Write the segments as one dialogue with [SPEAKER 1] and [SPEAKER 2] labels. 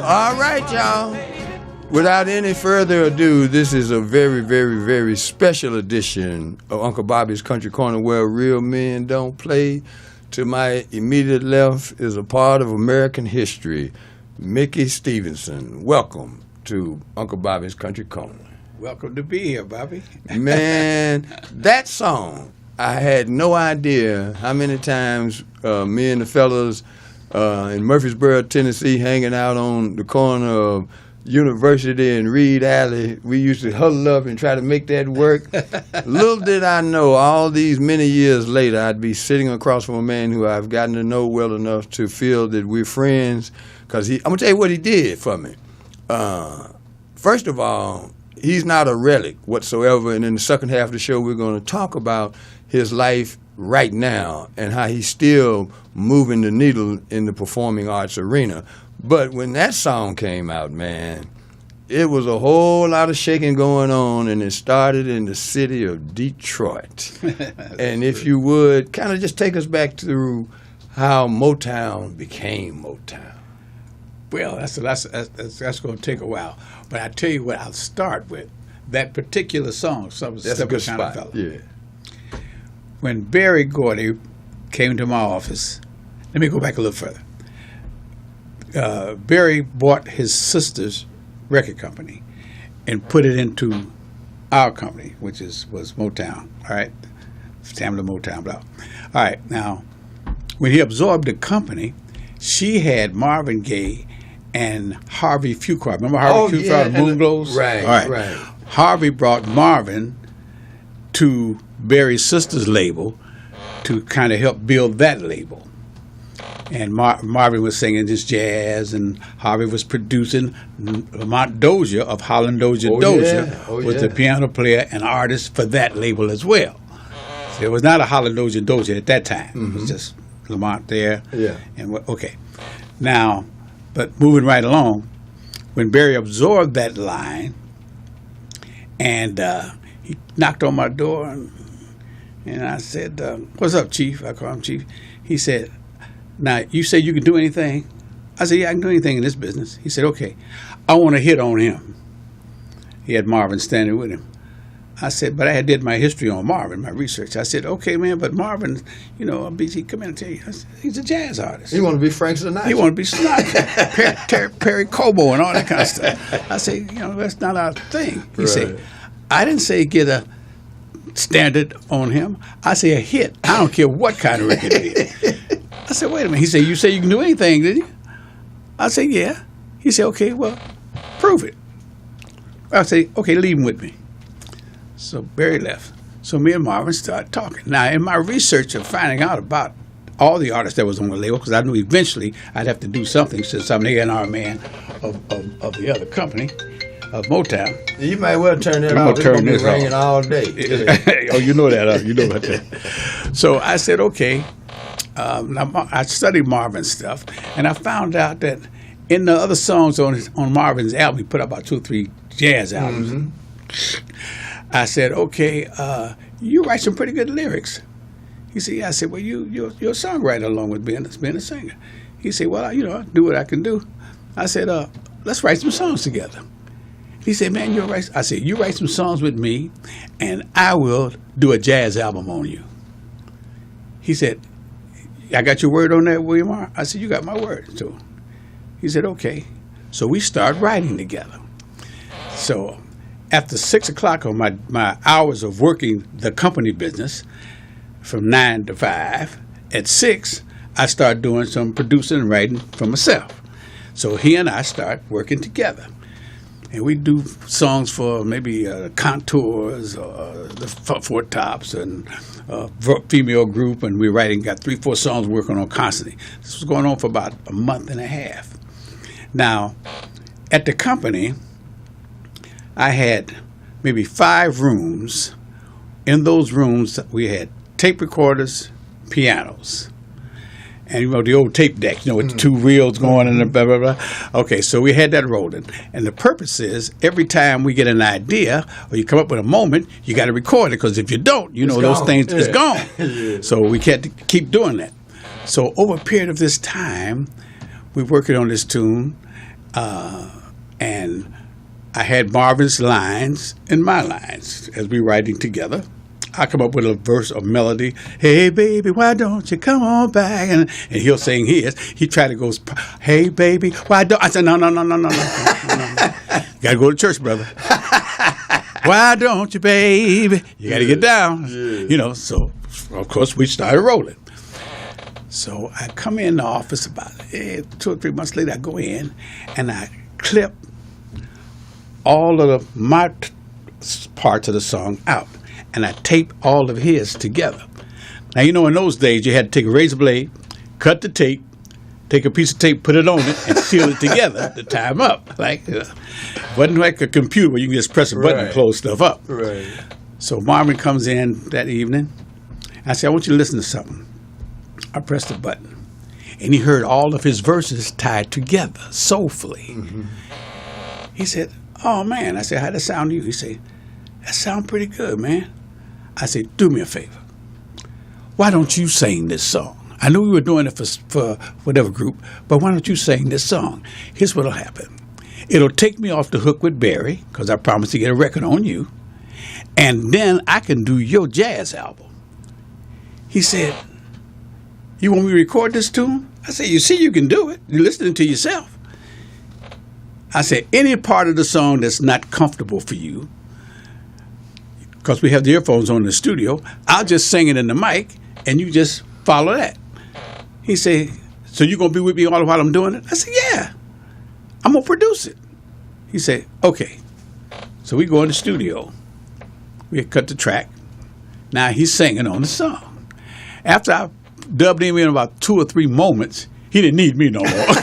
[SPEAKER 1] All right, y'all. Without any further ado, this is a very, very, very special edition of Uncle Bobby's Country Corner where real men don't play. To my immediate left is a part of American history, Mickey Stevenson. Welcome to Uncle Bobby's Country Corner.
[SPEAKER 2] Welcome to be here, Bobby.
[SPEAKER 1] Man, that song, I had no idea how many times me and the fellas in Murfreesboro, Tennessee, hanging out on the corner of University and Reed Alley, we used to huddle up and try to make that work. Little did I know, all these many years later, I'd be sitting across from a man who I've gotten to know well enough to feel that we're friends. Because I'm going to tell you what he did for me. First of all, he's not a relic whatsoever. And in the second half of the show, we're going to talk about his life right now and how he's still moving the needle in the performing arts arena. But when that song came out, man, it was a whole lot of shaking going on, and it started in the city of Detroit. And if you would, kind of just take us back through how Motown became Motown.
[SPEAKER 2] Well, that's going to take a while. But I tell you what, I'll start with that particular song.
[SPEAKER 1] That's a good spot. Yeah.
[SPEAKER 2] When Berry Gordy came to my office, let me go back a little further. Berry bought his sister's record company and put it into our company, which was Motown. All right, family Motown, blah. All right, now when he absorbed the company, she had Marvin Gaye and Harvey Fuqua. Remember Harvey Fuqua, Moonglows?
[SPEAKER 1] Right,
[SPEAKER 2] all
[SPEAKER 1] right.
[SPEAKER 2] Harvey brought Marvin to Berry's sister's label to kind of help build that label. And Marvin was singing just jazz, and Harvey was producing. Lamont Dozier of Holland Dozier was the piano player and artist for that label as well. So it was not a Holland Dozier at that time. Mm-hmm. It was just Lamont there.
[SPEAKER 1] Yeah.
[SPEAKER 2] And okay. Now, but moving right along, when Berry absorbed that line, and he knocked on my door, and I said, "What's up, Chief?" I call him Chief. He said, "Now, you say you can do anything?" I said, "Yeah, I can do anything in this business." He said, "Okay, I want to hit on him." He had Marvin standing with him. I said, "But I had did my history on Marvin, my research." I said, "Okay, man, but Marvin, BG, come in and tell you, he's a jazz artist.
[SPEAKER 1] He want to be Frank Sinatra.
[SPEAKER 2] He want to be Sinatra, Perry Como and all that kind of stuff." I said, "That's not our thing." He said, "I didn't say get a standard on him. I say a hit. I don't care what kind of record it is." I said, "Wait a minute." He said, "You say you can do anything, did you?" I said, "Yeah." He said, "Okay, well, prove it." I said, "Okay, leave him with me." So Berry left. So me and Marvin started talking. Now, in my research of finding out about all the artists that was on the label, because I knew eventually I'd have to do something since I'm the A&R man of the other company, of Motown.
[SPEAKER 1] You might well turn that off. It's going to be ringing all day.
[SPEAKER 2] Oh, you know that. You know about that. So I said, okay. I studied Marvin's stuff, and I found out that in the other songs on Marvin's album, he put out about 2 or 3 jazz albums. Mm-hmm. I said, okay, you write some pretty good lyrics. He said, yeah. I said, well, you're a songwriter along with being a singer. He said, well, I do what I can do. I said, let's write some songs together. He said, man, you'll write. I said, you write some songs with me, and I will do a jazz album on you. He said, I got your word on that, William R.? I said, you got my word. So he said, okay. So we started writing together. So after 6 o'clock on my hours of working the company business from 9 to 5, at 6, I started doing some producing and writing for myself. So he and I start working together. And we do songs for maybe Contours, the Four Tops, and female group, and we're got 3-4 songs working on constantly. This was going on for about a month and a half. Now, at the company, I had maybe 5 rooms. In those rooms, we had tape recorders, pianos. And the old tape deck, with the 2 reels going and blah, blah, blah. Okay, so we had that rolling. And the purpose is every time we get an idea or you come up with a moment, you got to record it, because if you don't, those things is gone. Yeah. So we had to keep doing that. So over a period of this time, we're working on this tune, And I had Marvin's lines and my lines as we writing together. I come up with a verse or melody. Hey, baby, why don't you come on back? And he'll sing his. He tried to go, hey, baby, why don't... I said, no. You got to go to church, brother. Why don't you, baby? You got to get down. Yeah. So, of course, we started rolling. So I come in the office about 2 or 3 months later. I go in, and I clip all of my parts of the song out. And I tape all of his together. Now, in those days, you had to take a razor blade, cut the tape, take a piece of tape, put it on it, and seal it together to tie them up. Wasn't like a computer where you can just press a button and close stuff up.
[SPEAKER 1] Right.
[SPEAKER 2] So Marvin comes in that evening. I said, I want you to listen to something. I pressed the button. And he heard all of his verses tied together, soulfully. Mm-hmm. He said, oh, man. I said, how'd that sound to you? He said, that sound pretty good, man. I said, do me a favor. Why don't you sing this song? I knew we were doing it for whatever group, but why don't you sing this song? Here's what'll happen. It'll take me off the hook with Barry, because I promised to get a record on you, and then I can do your jazz album. He said, you want me to record this tune? I said, you see you can do it. You're listening to yourself. I said, any part of the song that's not comfortable for you, because we have the earphones on in the studio, I'll just sing it in the mic, and you just follow that. He said, so you're going to be with me all while I'm doing it? I said, yeah. I'm going to produce it. He said, okay. So we go in the studio. We had cut the track. Now he's singing on the song. After I dubbed him in about 2 or 3 moments, he didn't need me no more.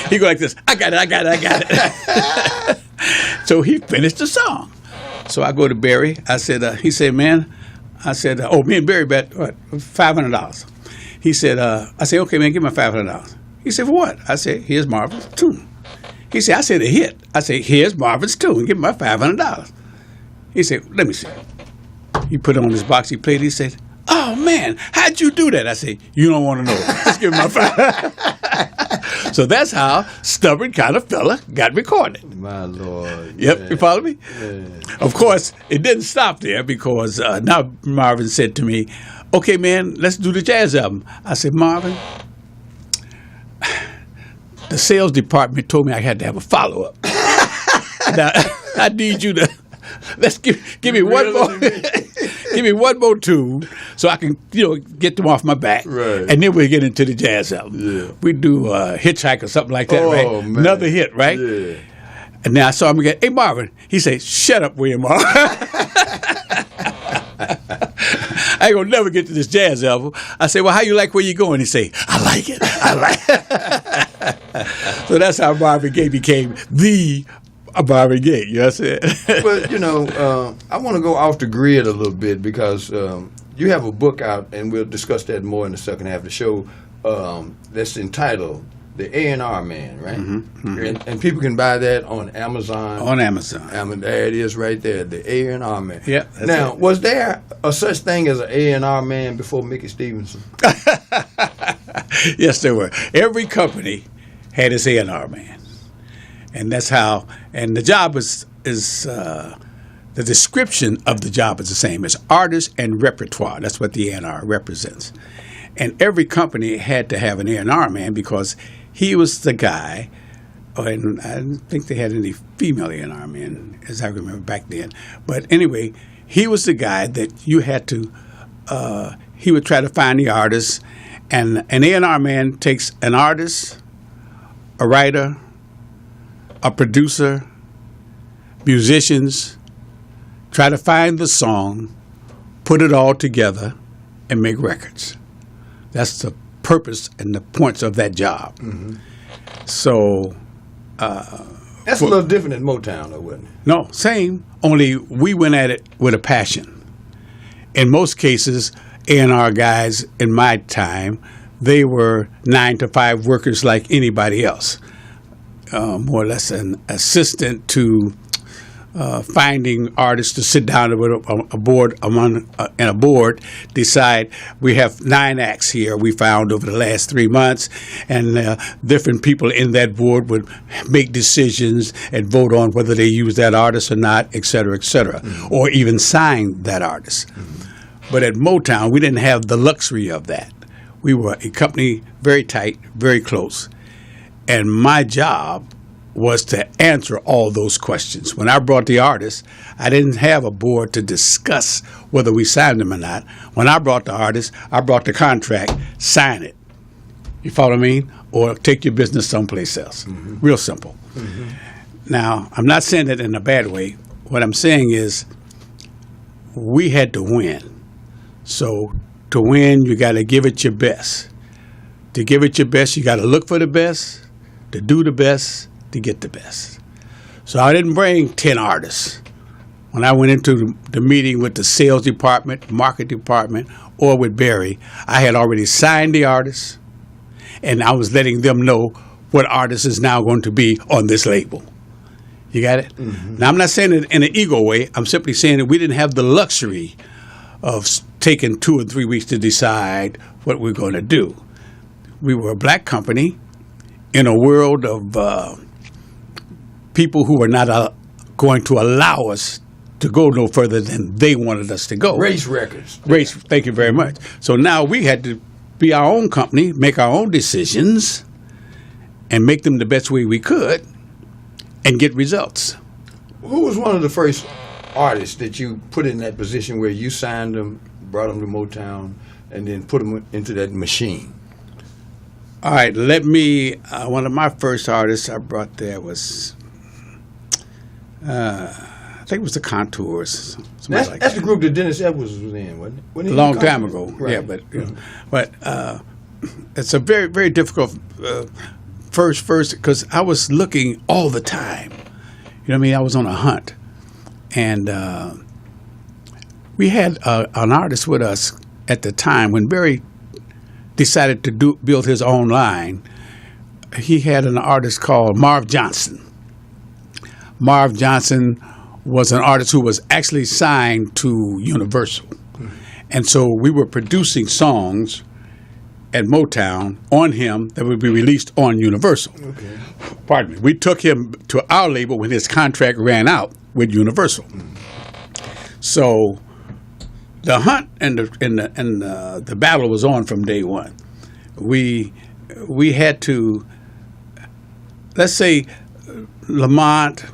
[SPEAKER 2] He go like this, I got it. So he finished the song. So I go to Barry. I said, he said, man, me and Barry bet $500. He said, I said, okay, man, give me $500. He said, for what? I said, here's Marvin's tune. He said, I said a hit. I said, here's Marvin's tune. Give me my $500. He said, let me see. He put it on his box. He played it. He said, oh, man, how'd you do that? I said, you don't want to know. Just give me my $500. So that's how Stubborn Kind of Fella got recorded.
[SPEAKER 1] My Lord.
[SPEAKER 2] Yep,
[SPEAKER 1] yeah.
[SPEAKER 2] You follow me?
[SPEAKER 1] Yeah.
[SPEAKER 2] Of course, it didn't stop there because now Marvin said to me, okay, man, let's do the jazz album. I said, Marvin, the sales department told me I had to have a follow-up. Now, I need you to, let's give me one more. Give me one more tune so I can, get them off my back.
[SPEAKER 1] Right.
[SPEAKER 2] And then we'll get into the jazz album.
[SPEAKER 1] Yeah.
[SPEAKER 2] We do Hitchhike or something like that, right?
[SPEAKER 1] Man.
[SPEAKER 2] Another hit, right?
[SPEAKER 1] Yeah.
[SPEAKER 2] And now I saw him again. Hey, Marvin. He said, shut up, William Marvin. I ain't going to never get to this jazz album. I said, well, how you like where you going? He said, I like it. So that's how Marvin Gaye became the Marvin Gaye. You know what I'm saying?
[SPEAKER 1] But, I want to go off the grid a little bit because you have a book out, and we'll discuss that more in the second half of the show, that's entitled The A&R Man, right? Mm-hmm, mm-hmm. And people can buy that on Amazon.
[SPEAKER 2] On Amazon.
[SPEAKER 1] There it is right there, The A&R Man.
[SPEAKER 2] Yeah.
[SPEAKER 1] Now, was there a such thing as an A&R man before Mickey Stevenson?
[SPEAKER 2] Yes, there were. Every company had its A&R man. And that's how, and the job is the description of the job is the same. It's artist and repertoire. That's what the A&R represents. And every company had to have an A&R man because he was the guy, and I don't think they had any female A&R men, as I remember back then. But anyway, he was the guy that you had to, he would try to find the artist, and an A&R man takes an artist, a writer, a producer, musicians, try to find the song, put it all together, and make records. That's the purpose and the points of that job. Mm-hmm. So
[SPEAKER 1] that's a little different than Motown, though, wasn't it?
[SPEAKER 2] No, same. Only we went at it with a passion. In most cases, A&R guys in my time, they were 9-to-5 workers like anybody else. More or less an assistant to finding artists to sit down with a board and a board decide we have 9 acts here we found over the last 3 months, and different people in that board would make decisions and vote on whether they use that artist or not, et cetera, or even sign that artist. But at Motown, we didn't have the luxury of that. We were a company very tight, very close, and my job was to answer all those questions. When I brought the artist, I didn't have a board to discuss whether we signed them or not. When I brought the artist, I brought the contract, sign it. You follow what I mean? Or take your business someplace else. Real simple. Now, I'm not saying that in a bad way. What I'm saying is we had to win. So to win, you got to give it your best. To give it your best, you got to look for the best, to do the best, to get the best. So I didn't bring 10 artists. When I went into the meeting with the sales department, market department, or with Barry, I had already signed the artists, and I was letting them know what artist is now going to be on this label. You got it? Now, I'm not saying it in an ego way. I'm simply saying that we didn't have the luxury of taking 2 or 3 weeks to decide what we're going to do. We were a black company in a world of people who were not going to allow us to go no further than they wanted us to go.
[SPEAKER 1] Race records.
[SPEAKER 2] Race, thank you very much. So now we had to be our own company, make our own decisions, and make them the best way we could, and get results.
[SPEAKER 1] Who was one of the first artists that you put in that position where you signed them, brought them to Motown, and then put them into that machine?
[SPEAKER 2] All right, one of my first artists I brought there was, I think it was the Contours.
[SPEAKER 1] That's the group that Dennis Edwards was in, wasn't it?
[SPEAKER 2] A long time ago,
[SPEAKER 1] right.
[SPEAKER 2] Yeah, but it's a very, very difficult first, because I was looking all the time. You know what I mean? I was on a hunt. And we had an artist with us at the time when Barry decided to build his own line. He had an artist called Marv Johnson. Marv Johnson was an artist who was actually signed to Universal. And so we were producing songs at Motown on him that would be released on Universal.
[SPEAKER 1] Okay.
[SPEAKER 2] Pardon me. We took him to our label when his contract ran out with Universal. So the hunt and the battle was on from day one. We had to, let's say, Lamont,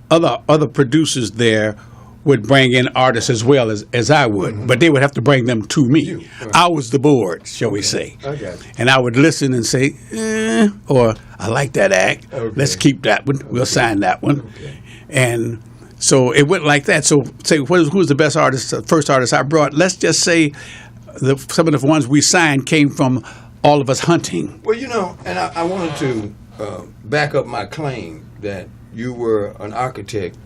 [SPEAKER 2] other producers there would bring in artists as well as I would, but they would have to bring them to me. Right. I was the board, shall we say.
[SPEAKER 1] Okay.
[SPEAKER 2] And I would listen and say, or I like that act. Okay. Let's keep that one. We'll sign that one. Okay. And so it went like that. So say, who's the best artist, the first artist I brought? Let's just say some of the ones we signed came from all of us hunting.
[SPEAKER 1] Well, and I wanted to back up my claim that you were an architect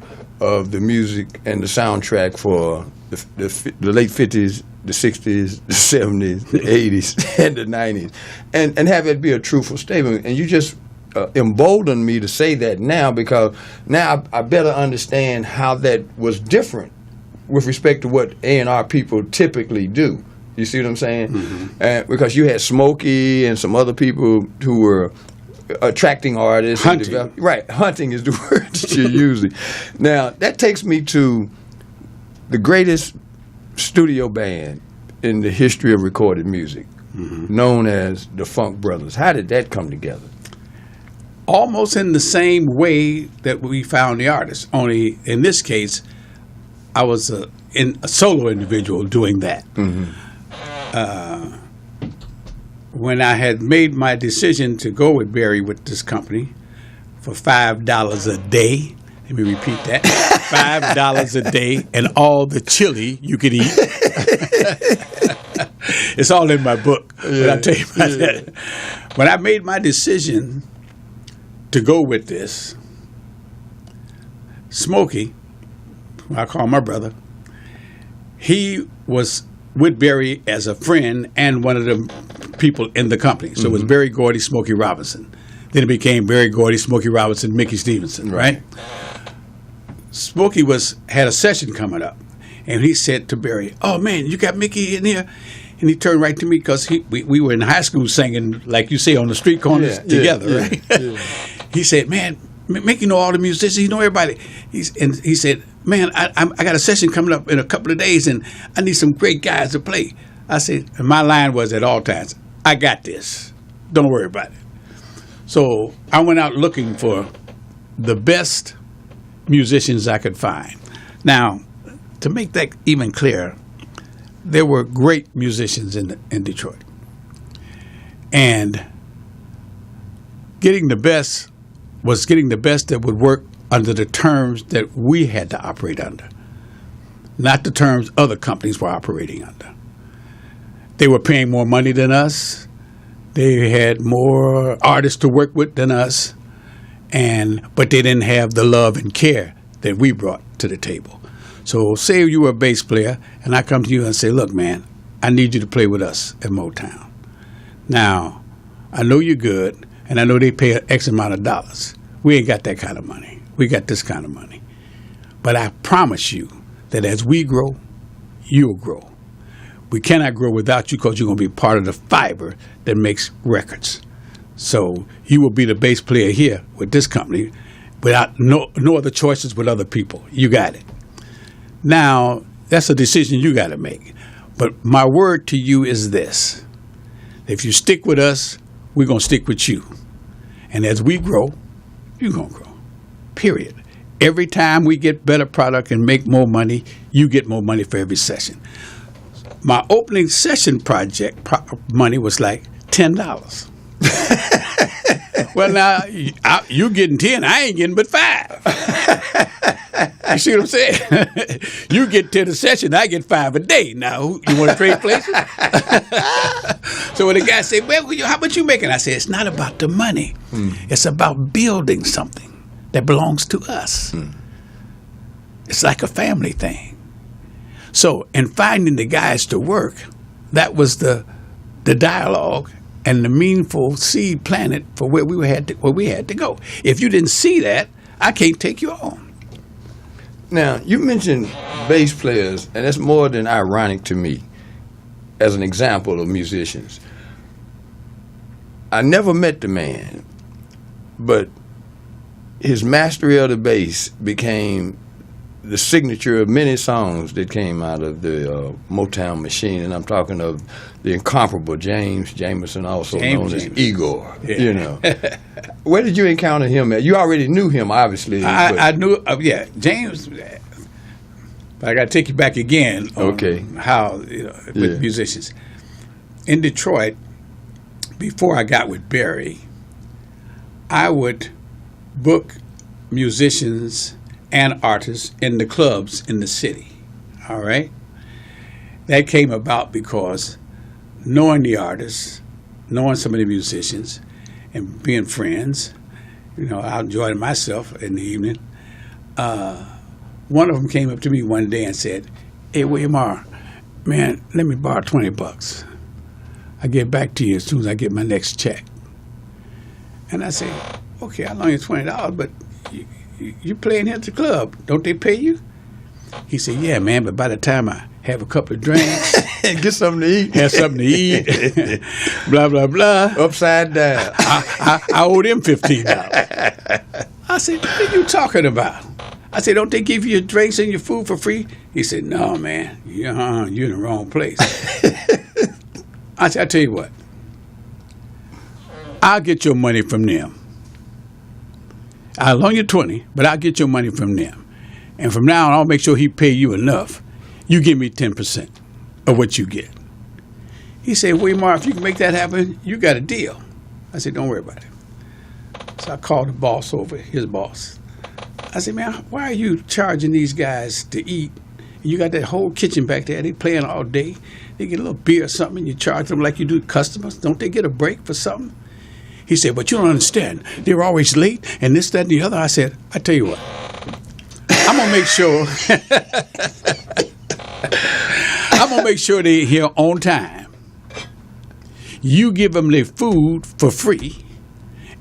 [SPEAKER 1] of the music and the soundtrack for the late 50s, the 60s, the 70s, the 80s, and the 90s, and have it be a truthful statement. And you just emboldened me to say that now, because now I better understand how that was different with respect to what A&R people typically do. You see what I'm saying? Mm-hmm. Because you had Smokey and some other people who were attracting artists.
[SPEAKER 2] Hunting.
[SPEAKER 1] Right. Hunting is the word that you're using. Now, that takes me to the greatest studio band in the history of recorded music, known as the Funk Brothers. How did that come together?
[SPEAKER 2] Almost in the same way that we found the artists, only in this case, I was a solo individual doing that. When I had made my decision to go with Barry with this company for $5 a day, let me repeat that, $5 a day and all the chili you could eat. It's all in my book, but I'll tell you about that. When I made my decision to go with this, Smokey, who I call my brother, he was with Barry as a friend and one of the people in the company. So it was Barry Gordy, Smokey Robinson. Then it became Berry Gordy, Smokey Robinson, Mickey Stevenson, right? Smokey had a session coming up, and he said to Berry, "Oh man, you got Mickey in here?" And he turned right to me because we were in high school singing, like you say, on the street corners together, right? Yeah. He said, "Man, Mickey know all the musicians. He know everybody." He said, "Man, I got a session coming up in a couple of days, and I need some great guys to play." I said, and my line was at all times, "I got this. Don't worry about it." So I went out looking for the best musicians I could find. Now, to make that even clearer, there were great musicians in Detroit. And getting the best was getting the best that would work under the terms that we had to operate under, not the terms other companies were operating under. They were paying more money than us. They had more artists to work with than us, but they didn't have the love and care that we brought to the table. So say you were a bass player, and I come to you and say, "Look, man, I need you to play with us at Motown. Now, I know you're good, and I know they pay X amount of dollars. We ain't got that kind of money. We got this kind of money. But I promise you that as we grow, you'll grow. We cannot grow without you because you're going to be part of the fiber that makes records. So you will be the bass player here with this company without no other choices with other people. You got it. Now, that's a decision you got to make. But my word to you is this. If you stick with us, we're going to stick with you. And as we grow, you're going to grow. Period. Every time we get better product and make more money, you get more money for every session. My opening session project money was like $10. Well, now, you getting 10, I ain't getting but 5. You see what I'm saying? You get 10 a session, I get 5 a day. Now, you want to trade places? So when the guy said, "Well, how much you making?" I said, "It's not about the money. It's about building something that belongs to us. It's like a family thing." So in finding the guys to work, that was the dialogue and the meaningful seed planted for where we had to go. If you didn't see that, I can't take you on.
[SPEAKER 1] Now, you mentioned bass players, and that's more than ironic to me as an example of musicians. I never met the man, but his mastery of the bass became the signature of many songs that came out of the Motown machine, and I'm talking of the incomparable James Jamerson, also known as Igor. Yeah. You know, where did you encounter him at? You already knew him, obviously.
[SPEAKER 2] I knew, James. But I got to take you back again on how with musicians in Detroit. Before I got with Berry, I would book musicians and artists in the clubs in the city. All right? That came about because knowing the artists, knowing some of the musicians, and being friends, I enjoyed myself in the evening. One of them came up to me one day and said, "Hey, William, man, let me borrow $20. I get back to you as soon as I get my next check." And I said, "Okay, I'll loan you $20, but you playing here at the club. Don't they pay you?" He said, "Yeah, man, but by the time I have a couple of drinks,
[SPEAKER 1] get something to eat,
[SPEAKER 2] have something to eat, blah, blah, blah.
[SPEAKER 1] Upside down.
[SPEAKER 2] I owe them $15. I said, "What are you talking about?" I said, "Don't they give you your drinks and your food for free?" He said, "No, man, you're in the wrong place." I said, "I tell you what, I'll get your money from them. I'll loan you 20, but I'll get your money from them. And from now on, I'll make sure he pay you enough. You give me 10% of what you get." He said, "William, if you can make that happen, you got a deal." I said, "Don't worry about it." So I called the boss over, his boss. I said, "Man, why are you charging these guys to eat? You got that whole kitchen back there. They playing all day. They get a little beer or something, and you charge them like you do customers. Don't they get a break for something?" He said, "But you don't understand. They're always late and this, that, and the other." I said, "I tell you what, I'm going to make sure they're here on time. You give them their food for free,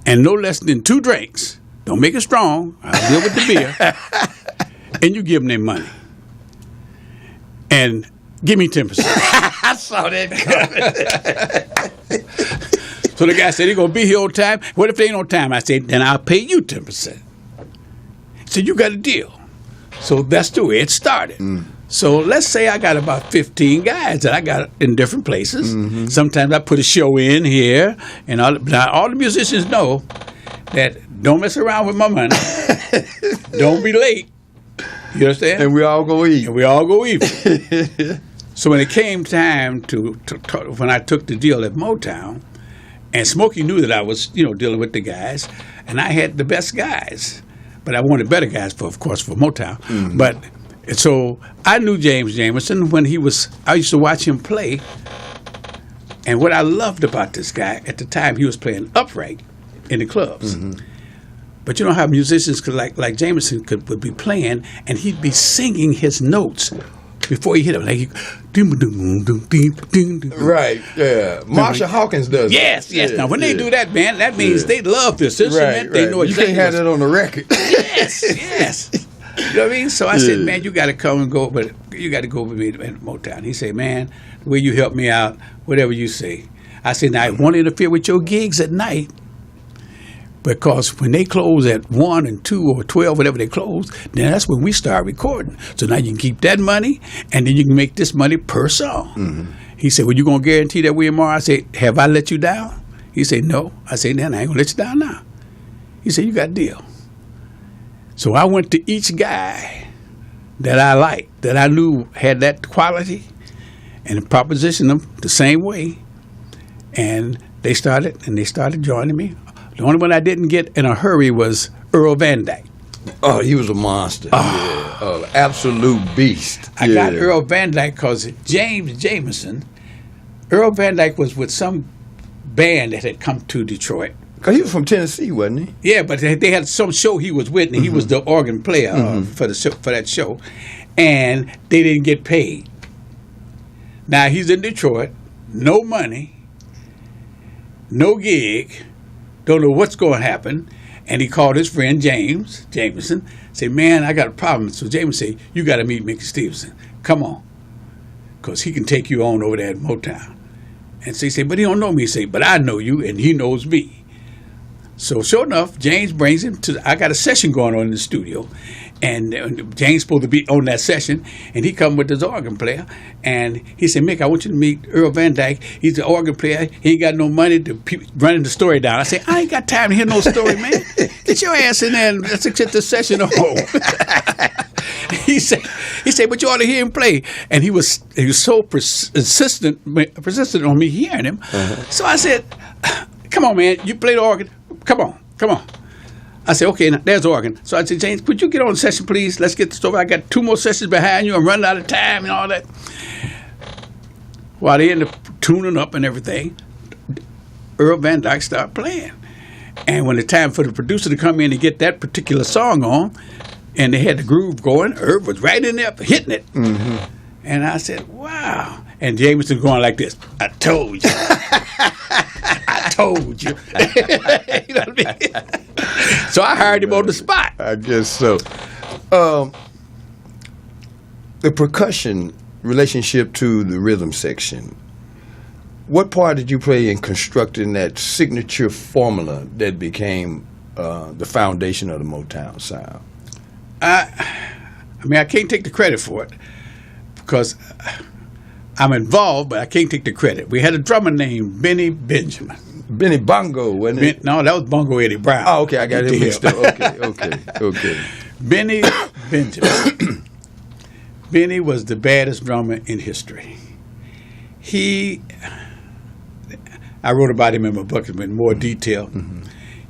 [SPEAKER 2] and no less than 2 drinks. Don't make it strong. I'll deal with the beer. And you give them their money. And give me 10%.
[SPEAKER 1] I saw that coming.
[SPEAKER 2] So the guy said, they're going to be here on time. What if they ain't on time? I said, then I'll pay you 10%. So you got a deal. So that's the way it started. So let's say I got about 15 guys that I got in different places. Sometimes I put a show in here. And all the musicians know that don't mess around with my money. Don't be late. You understand?
[SPEAKER 1] And we all go eat.
[SPEAKER 2] And we all go even. So when it came time when I took the deal at Motown, and Smokey knew that I was, dealing with the guys, and I had the best guys, but I wanted better guys for Motown. But so I knew James Jamerson when I used to watch him play, and what I loved about this guy at the time, he was playing upright in the clubs. But you know how musicians could like Jamerson would be playing, and he'd be singing his notes before he hit them, like
[SPEAKER 1] right, yeah. Marshall Hawkins does.
[SPEAKER 2] Yes. Now when they do that, man, that means they love this instrument.
[SPEAKER 1] Right.
[SPEAKER 2] They know exactly.
[SPEAKER 1] You can't have that on the record.
[SPEAKER 2] Yes. You know what I mean? So I said, man, you got to come and go, but you got to go with me to Motown. He said, man, the way you help me out, whatever you say. I said, now I won't interfere with your gigs at night. Because when they close at 1 and 2 or 12, whatever they close, then that's when we start recording. So now you can keep that money, and then you can make this money per song. He said, well, you going to guarantee that we tomorrow? I said, have I let you down? He said, no. I said, then I ain't going to let you down now. He said, you got a deal. So I went to each guy that I liked, that I knew had that quality, and propositioned them the same way. And they started joining me. The only one I didn't get in a hurry was Earl Van Dyke.
[SPEAKER 1] Oh, he was a monster. Absolute beast.
[SPEAKER 2] I got Earl Van Dyke because James Jamerson, Earl Van Dyke was with some band that had come to Detroit.
[SPEAKER 1] Because he was from Tennessee, wasn't he?
[SPEAKER 2] Yeah, but they had some show he was with, and he was the organ player for that show. And they didn't get paid. Now, he's in Detroit, no money, no gig, don't know what's going to happen. And he called his friend James Jamerson, said, man, I got a problem. So James said, you got to meet Mickey Stevenson. Come on, because he can take you on over there at Motown. And so he said, but he don't know me. He said, but I know you, and he knows me. So sure enough, James brings him I got a session going on in the studio. And James supposed to be on that session, and he come with his organ player, and he said, Mick, I want you to meet Earl Van Dyke. He's the organ player. He ain't got no money to running the story down. I said, I ain't got time to hear no story, man. Get your ass in there and let's get the session on. He said, but you ought to hear him play. And he was so persistent on me hearing him. So I said, come on, man, you play the organ. Come on. I said, okay, now, there's the organ. So I said, James, could you get on the session, please? Let's get this over. I got 2 more sessions behind you. I'm running out of time and all that. While they end up tuning up and everything, Earl Van Dyke started playing. And when it's time for the producer to come in and get that particular song on, and they had the groove going, Earl was right in there hitting it. And I said, wow. And Jameson going like this, I told you. I told you. You know what I mean? So I hired him on the spot.
[SPEAKER 1] I guess so. The percussion relationship to the rhythm section, what part did you play in constructing that signature formula that became the foundation of the Motown sound?
[SPEAKER 2] I mean, I can't take the credit for it because I'm involved, but I can't take the credit. We had a drummer named Benny Benjamin.
[SPEAKER 1] Benny Bongo, wasn't it?
[SPEAKER 2] No, that was Bongo Eddie Brown.
[SPEAKER 1] Oh, okay, I got him mixed up. Okay.
[SPEAKER 2] Benny Benjamin. Benny was the baddest drummer in history. I wrote about him in my book in more detail.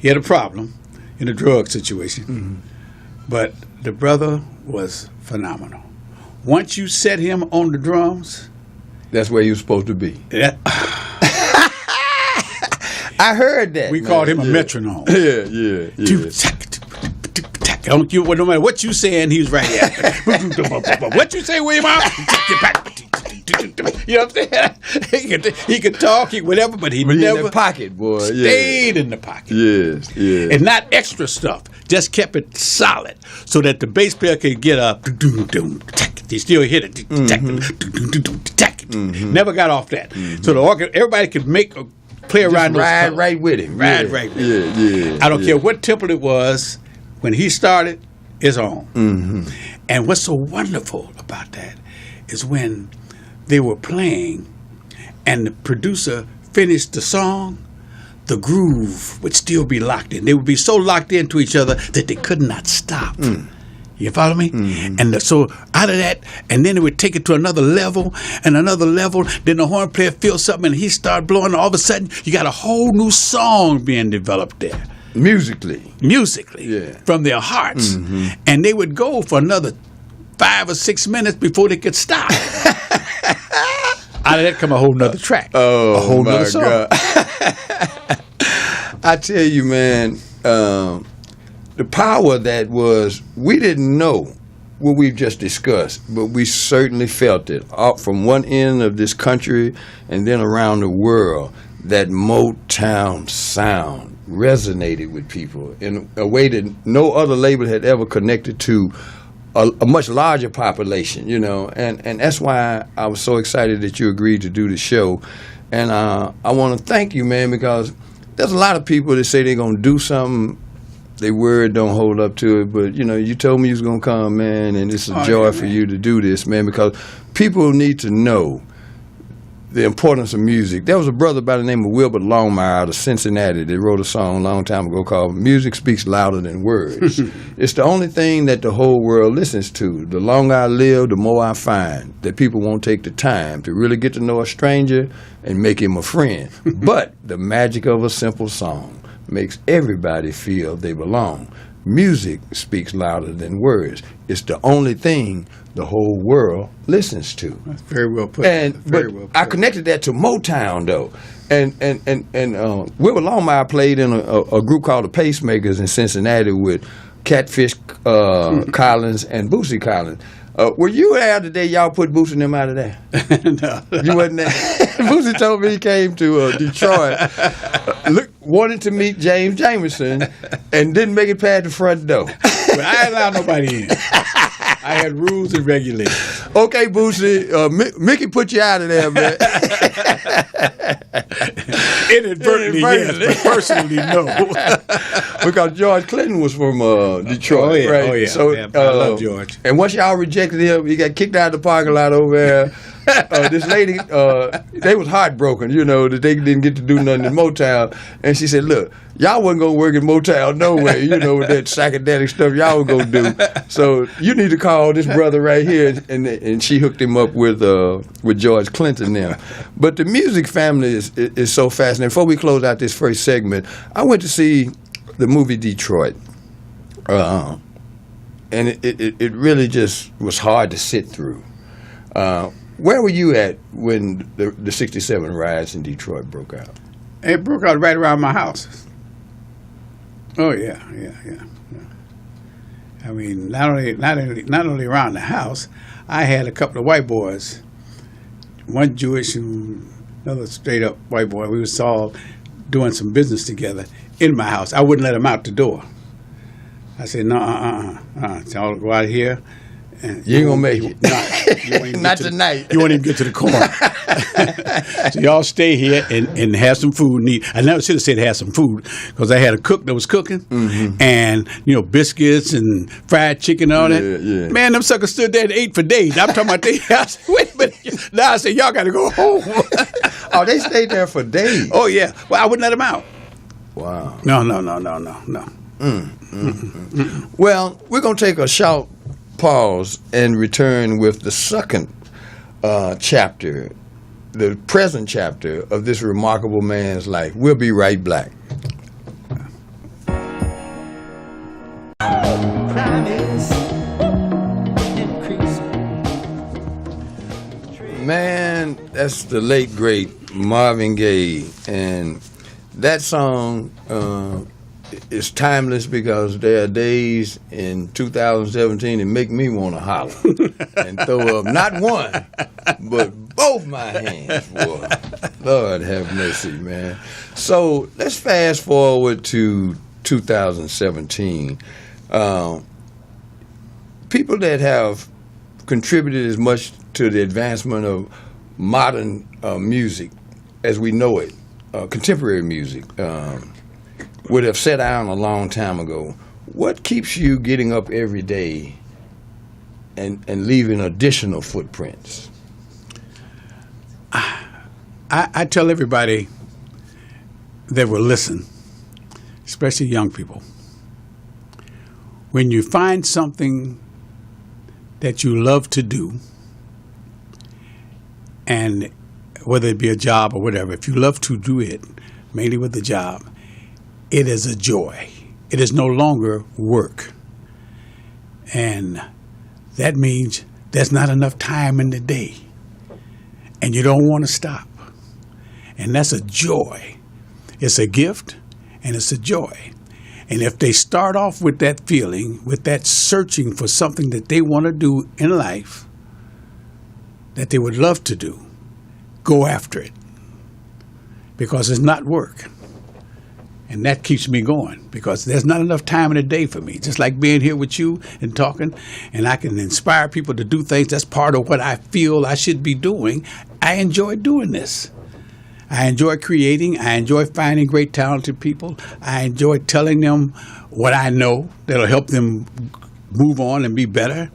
[SPEAKER 2] He had a problem in a drug situation, but the brother was phenomenal. Once you set him on the drums,
[SPEAKER 1] that's where you're supposed to be. I heard that.
[SPEAKER 2] We called him a metronome.
[SPEAKER 1] Yeah.
[SPEAKER 2] No matter what you saying, he's right there. What you say, William? You know what I'm saying? He could talk, whatever, but he never
[SPEAKER 1] in the pocket, boy.
[SPEAKER 2] stayed in the pocket.
[SPEAKER 1] Yes, yes.
[SPEAKER 2] And not extra stuff. Just kept it solid so that the bass player could get up. He still hit it. Never got off that. So the everybody could play around those
[SPEAKER 1] ride
[SPEAKER 2] colors.
[SPEAKER 1] right with him.
[SPEAKER 2] Ride right with him.
[SPEAKER 1] Yeah.
[SPEAKER 2] I don't care what tempo it was. When he started, it's on. And what's so wonderful about that is when they were playing and the producer finished the song, the groove would still be locked in. They would be so locked into each other that they could not stop. You follow me? And so out of that, and then they would take it to another level and another level. Then the horn player feels something and he started blowing. And all of a sudden, you got a whole new song being developed there.
[SPEAKER 1] Musically, yeah.
[SPEAKER 2] From their hearts. And they would go for another 5 or 6 minutes before they could stop. Out of that come a whole nother track.
[SPEAKER 1] Oh,
[SPEAKER 2] a whole
[SPEAKER 1] my
[SPEAKER 2] nother song.
[SPEAKER 1] God. I tell you, man, the power that was, we didn't know what we've just discussed, but we certainly felt it out from one end of this country and then around the world. That Motown sound resonated with people in a way that no other label had ever connected to a much larger population, you know, and that's why I was so excited that you agreed to do the show. And I want to thank you, man, because there's a lot of people that say they're going to do something, their word don't hold up to it, but, you know, you told me you was going to come, man, and it's a joy for you to do this, man, because people need to know the importance of music. There was a brother by the name of Wilbert Longmire out of Cincinnati that wrote a song a long time ago called Music Speaks Louder Than Words. It's the only thing that the whole world listens to. The longer I live, the more I find that people won't take the time to really get to know a stranger and make him a friend. But the magic of a simple song makes everybody feel they belong. Music speaks louder than words. It's the only thing the whole world listens to.
[SPEAKER 2] That's very well put.
[SPEAKER 1] But I connected that to Motown, though. And Wilbur Longmire played in a group called the Pacemakers in Cincinnati with Catfish Collins and Bootsy Collins. Were you there the day y'all put Bootsy and them out of there?
[SPEAKER 2] No.
[SPEAKER 1] You wasn't there? Bootsy told me he came to Detroit, wanted to meet James Jamerson, and didn't make it past the front door.
[SPEAKER 2] But I didn't allow nobody in. I had rules and regulations.
[SPEAKER 1] Okay, Bootsy, Mickey put you out of there, man.
[SPEAKER 2] Inadvertently, yes, but personally, no.
[SPEAKER 1] Because George Clinton was from Detroit,
[SPEAKER 2] oh, yeah.
[SPEAKER 1] right?
[SPEAKER 2] Oh, yeah.
[SPEAKER 1] So,
[SPEAKER 2] I love George.
[SPEAKER 1] And once y'all rejected him, he got kicked out of the parking lot over there. This lady, they was heartbroken, you know, that they didn't get to do nothing in Motown. And she said, look, y'all wasn't going to work in Motown no way, you know, with that psychedelic stuff y'all was going to do. So you need to call this brother right here. And she hooked him up with George Clinton now. But the music family is so fascinating. Before we close out this first segment, I went to see the movie Detroit. And it really just was hard to sit through. Where were you at when the 67 riots in Detroit broke out?
[SPEAKER 2] It broke out right around my house. Oh yeah. I mean, not only around the house, I had a couple of white boys, one Jewish and another straight up white boy. We was all doing some business together in my house. I wouldn't let them out the door. I said, no, y'all go out here.
[SPEAKER 1] You ain't gonna make it.
[SPEAKER 2] Not
[SPEAKER 1] tonight.
[SPEAKER 2] You won't even get to the corner. So y'all stay here and have some food and eat. I never should have said have some food because I had a cook that was cooking, and biscuits and fried chicken and all that.
[SPEAKER 1] Yeah.
[SPEAKER 2] Man, them suckers stood there and ate for days. I'm talking about they. I said, wait a minute. Now I said y'all got to go home.
[SPEAKER 1] Oh, they stayed there for days.
[SPEAKER 2] Oh yeah. Well, I wouldn't let them out.
[SPEAKER 1] Wow.
[SPEAKER 2] No.
[SPEAKER 1] Well, we're gonna take a short pause and return with the second chapter, the present chapter of this remarkable man's life. We'll be right back.
[SPEAKER 3] Crime is increasing.
[SPEAKER 1] Man, that's the late great Marvin Gaye, and that song is timeless because there are days in 2017 that make me want to holler and throw up not one, but both my hands, boy. Lord have mercy, man. So let's fast forward to 2017. People that have contributed as much to the advancement of modern music as we know it, contemporary music, would have sat down a long time ago. What keeps you getting up every day and leaving additional footprints?
[SPEAKER 2] I tell everybody that will listen, especially young people, when you find something that you love to do, and whether it be a job or whatever, if you love to do it, mainly with the job, it is a joy. It is no longer work. And that means there's not enough time in the day. And you don't want to stop. And that's a joy. It's a gift and it's a joy. And if they start off with that feeling, with that searching for something that they want to do in life, that they would love to do, go after it. Because it's not work. And that keeps me going because there's not enough time in the day for me. Just like being here with you and talking, and I can inspire people to do things. That's part of what I feel I should be doing. I enjoy doing this. I enjoy creating. I enjoy finding great, talented people. I enjoy telling them what I know that'll help them move on and be better.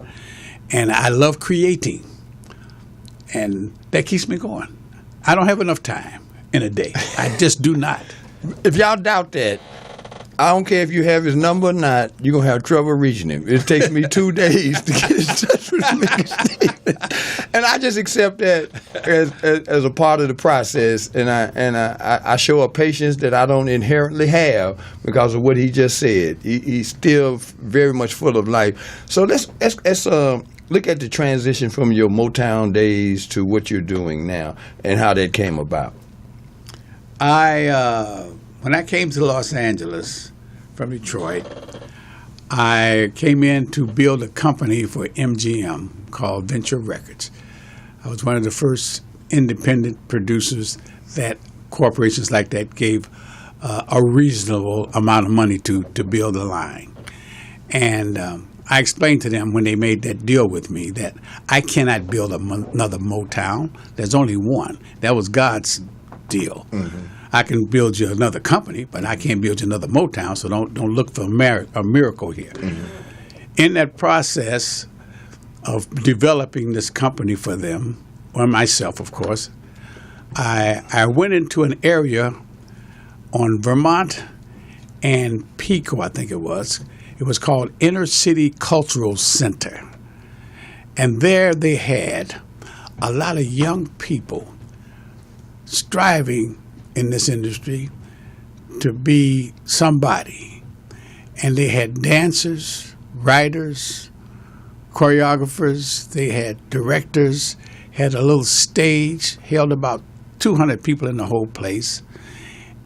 [SPEAKER 2] And I love creating. And that keeps me going. I don't have enough time in a day. I just do not.
[SPEAKER 1] If y'all doubt that, I don't care if you have his number or not, you're going to have trouble reaching him. It takes me 2 days to get in touch with Mickey Stevenson. And I just accept that as a part of the process. And I show a patience that I don't inherently have because of what he just said. He's still very much full of life. So let's look at the transition from your Motown days to what you're doing now and how that came about.
[SPEAKER 2] When I came to Los Angeles from Detroit, I came in to build a company for MGM called Venture Records. I was one of the first independent producers that corporations like that gave a reasonable amount of money to build a line. And I explained to them when they made that deal with me that I cannot build another Motown. There's only one. That was God's deal. Mm-hmm. I can build you another company, but I can't build you another Motown, so don't look for a miracle here. Mm-hmm. In that process of developing this company for them, or myself, of course, I went into an area on Vermont and Pico, I think it was. It was called Inner City Cultural Center. And there they had a lot of young people striving in this industry to be somebody. And they had dancers, writers, choreographers, they had directors, had a little stage, held about 200 people in the whole place.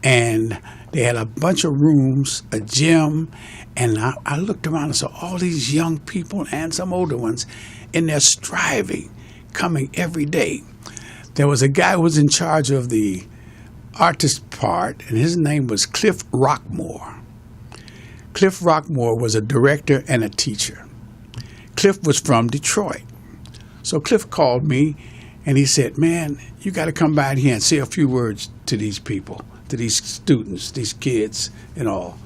[SPEAKER 2] And they had a bunch of rooms, a gym, and I looked around and saw all these young people and some older ones in there striving, coming every day. There was a guy who was in charge of the artist part, and his name was Cliff Rockmore. Cliff Rockmore was a director and a teacher. Cliff was from Detroit. So Cliff called me, and he said, man, you got to come by here and say a few words to these people, to these students, these kids and all.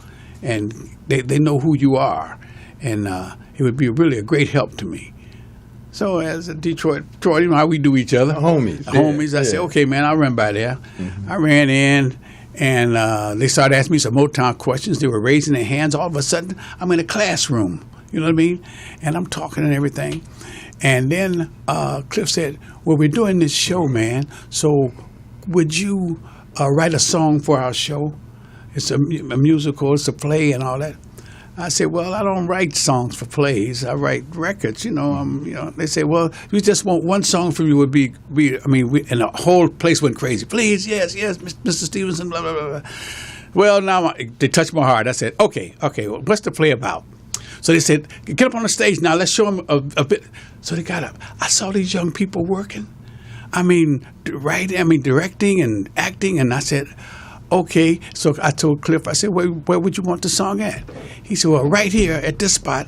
[SPEAKER 2] And they know who you are, and it would be really a great help to me. So as a Detroit, you know how we do each other. Homies. I said, okay, man, I'll run by there. Mm-hmm. I ran in, and they started asking me some Motown questions. They were raising their hands. All of a sudden, I'm in a classroom, you know what I mean? And I'm talking and everything. And then Cliff said, well, we're doing this show, man, so would you write a song for our show? It's a musical, it's a play and all that. I said, well, I don't write songs for plays. I write records, you know. They say, well, we just want one song from you would be and the whole place went crazy. Please, yes, Mr. Stevenson, blah, blah, blah. Well, now they touched my heart. I said, okay, well, what's the play about? So they said, get up on the stage now. Let's show them a bit. So they got up. I saw these young people working. directing and acting. And I said, okay. So I told Cliff, I said, where would you want the song at? He said, well, right here at this spot.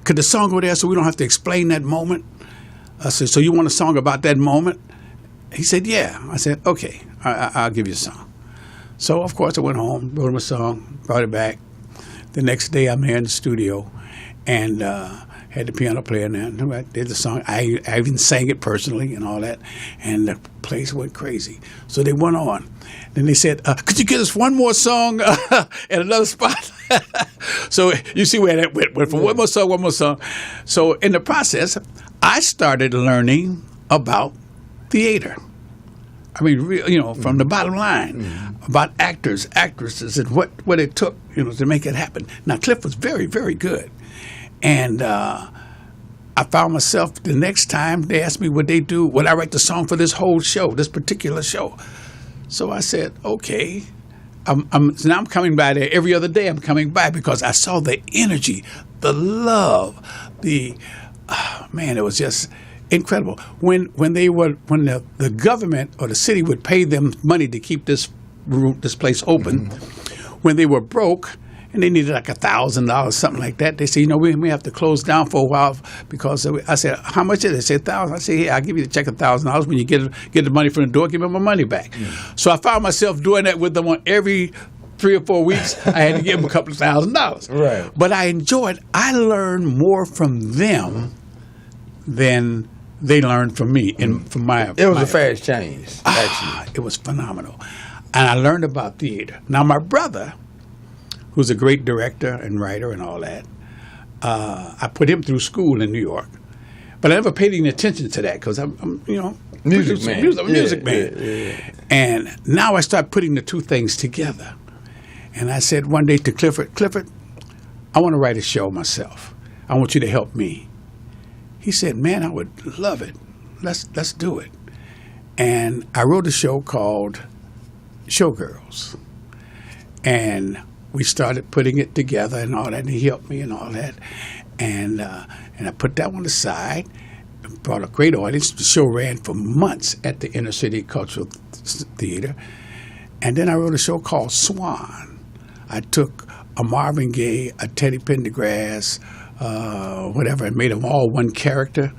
[SPEAKER 2] Could the song go there so we don't have to explain that moment? I said, so you want a song about that moment? He said, yeah. I said, okay, I'll give you a song. So, of course, I went home, wrote him a song, brought it back. The next day, I'm there in the studio and had the piano player in there. I did the song. I even sang it personally and all that. And the place went crazy. So they went on. Then they said, could you get us one more song at another spot? So you see where that went from one more song. So in the process, I started learning about theater. From the bottom line, about actors, actresses, and what it took, to make it happen. Now, Cliff was very, very good. And I found myself the next time they asked me would I write the song for this whole show, this particular show. So I said, okay. So now I'm coming by there every other day. I'm coming by because I saw the energy, the love, it was just incredible. When the government or the city would pay them money to keep this place open, when they were broke and they needed like $1,000, something like that, they said, we may have to close down for a while because I said, how much is it? They said $1,000. I said, yeah, I'll give you the check $1,000. When you get the money from the door, give me my money back. So I found myself doing that with them on every 3 or 4 weeks. I had to give them a couple of $1,000.
[SPEAKER 1] Right.
[SPEAKER 2] But I learned more from them than they learned from me and from my.
[SPEAKER 1] It was a fast change, actually.
[SPEAKER 2] It was phenomenal. And I learned about theater. Now, my brother, who's a great director and writer and all that, I put him through school in New York. But I never paid any attention to that because I'm
[SPEAKER 1] music man.
[SPEAKER 2] Yeah. And now I start putting the two things together. And I said one day to Clifford, I want to write a show myself. I want you to help me. He said, man, I would love it. Let's do it. And I wrote a show called Showgirls. And we started putting it together and all that, and he helped me and all that. And I put that one aside, brought a great audience. The show ran for months at the Inner City Cultural Theater. And then I wrote a show called Swan. I took a Marvin Gaye, a Teddy Pendergrass, whatever, and made them all one character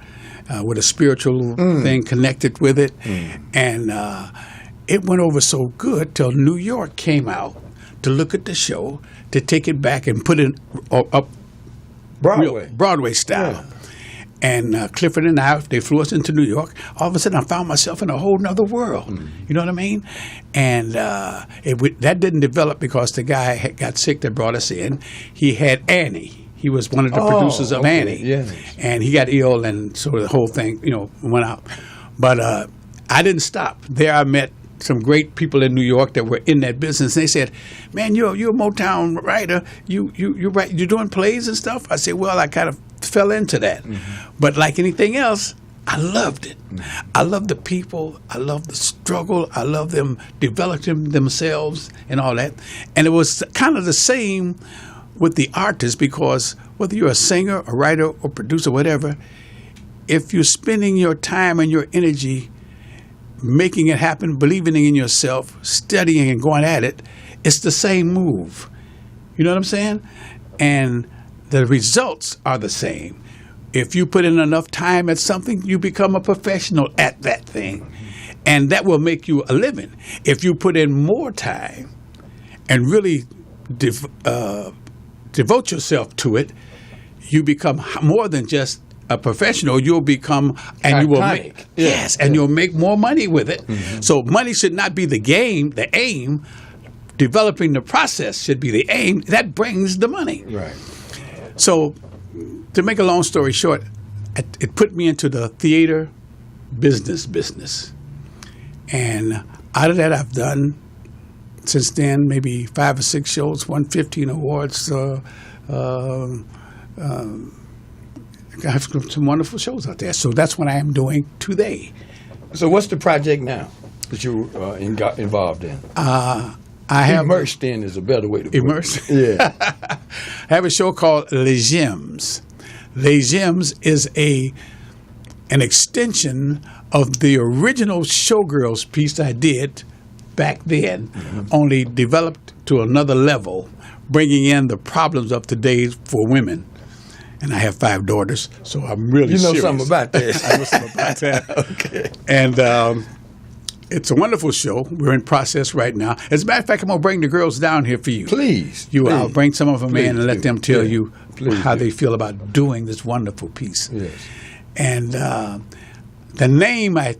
[SPEAKER 2] with a spiritual thing connected with it. And it went over so good till New York came out to look at the show, to take it back and put it up Broadway style. Yeah. And Clifford and I, they flew us into New York. All of a sudden, I found myself in a whole nother world. You know what I mean? And that didn't develop because the guy got sick that brought us in. He had Annie. He was one of the producers of Annie.
[SPEAKER 1] Yes.
[SPEAKER 2] And he got ill, and so the whole thing, went out. But I didn't stop. There I met some great people in New York that were in that business. They said, man, you're a Motown writer. You're doing plays and stuff? I said, well, I kind of fell into that. But like anything else, I loved it. I love the people. I love the struggle. I love them developing themselves and all that. And it was kind of the same with the artists, because whether you're a singer, a writer, or producer, whatever, if you're spending your time and your energy making it happen, believing in yourself, studying and going at it, it's the same move. You know what I'm saying? And the results are the same. If you put in enough time at something, you become a professional at that thing. And that will make you a living. If you put in more time and really devote yourself to it, you become more than just a professional. You'll become, and you will make, and you'll make more money with it. So money should not be the aim. Developing the process should be the aim. That brings the money.
[SPEAKER 1] Right.
[SPEAKER 2] So, to make a long story short, it put me into the theater business. And out of that, I've done, since then, maybe 5 or 6 shows, won 15 awards. I have some wonderful shows out there. So that's what I am doing today.
[SPEAKER 1] So what's the project now that you got involved in?
[SPEAKER 2] I have
[SPEAKER 1] immersed in is a better way to put it.
[SPEAKER 2] Immersed?
[SPEAKER 1] Yeah.
[SPEAKER 2] I have a show called Les Gems. Les Gems is a an extension of the original Showgirls piece I did back then, only developed to another level, bringing in the problems of today for women. And I have 5 daughters, so I'm really serious.
[SPEAKER 1] You know something about this.
[SPEAKER 2] I know something about that.
[SPEAKER 1] Okay.
[SPEAKER 2] And it's a wonderful show. We're in process right now. As a matter of fact, I'm going to bring the girls down here for you.
[SPEAKER 1] Please.
[SPEAKER 2] I'll bring some of them in and let them tell you how
[SPEAKER 1] do.
[SPEAKER 2] they feel about doing this wonderful piece.
[SPEAKER 1] Yes.
[SPEAKER 2] And the name, I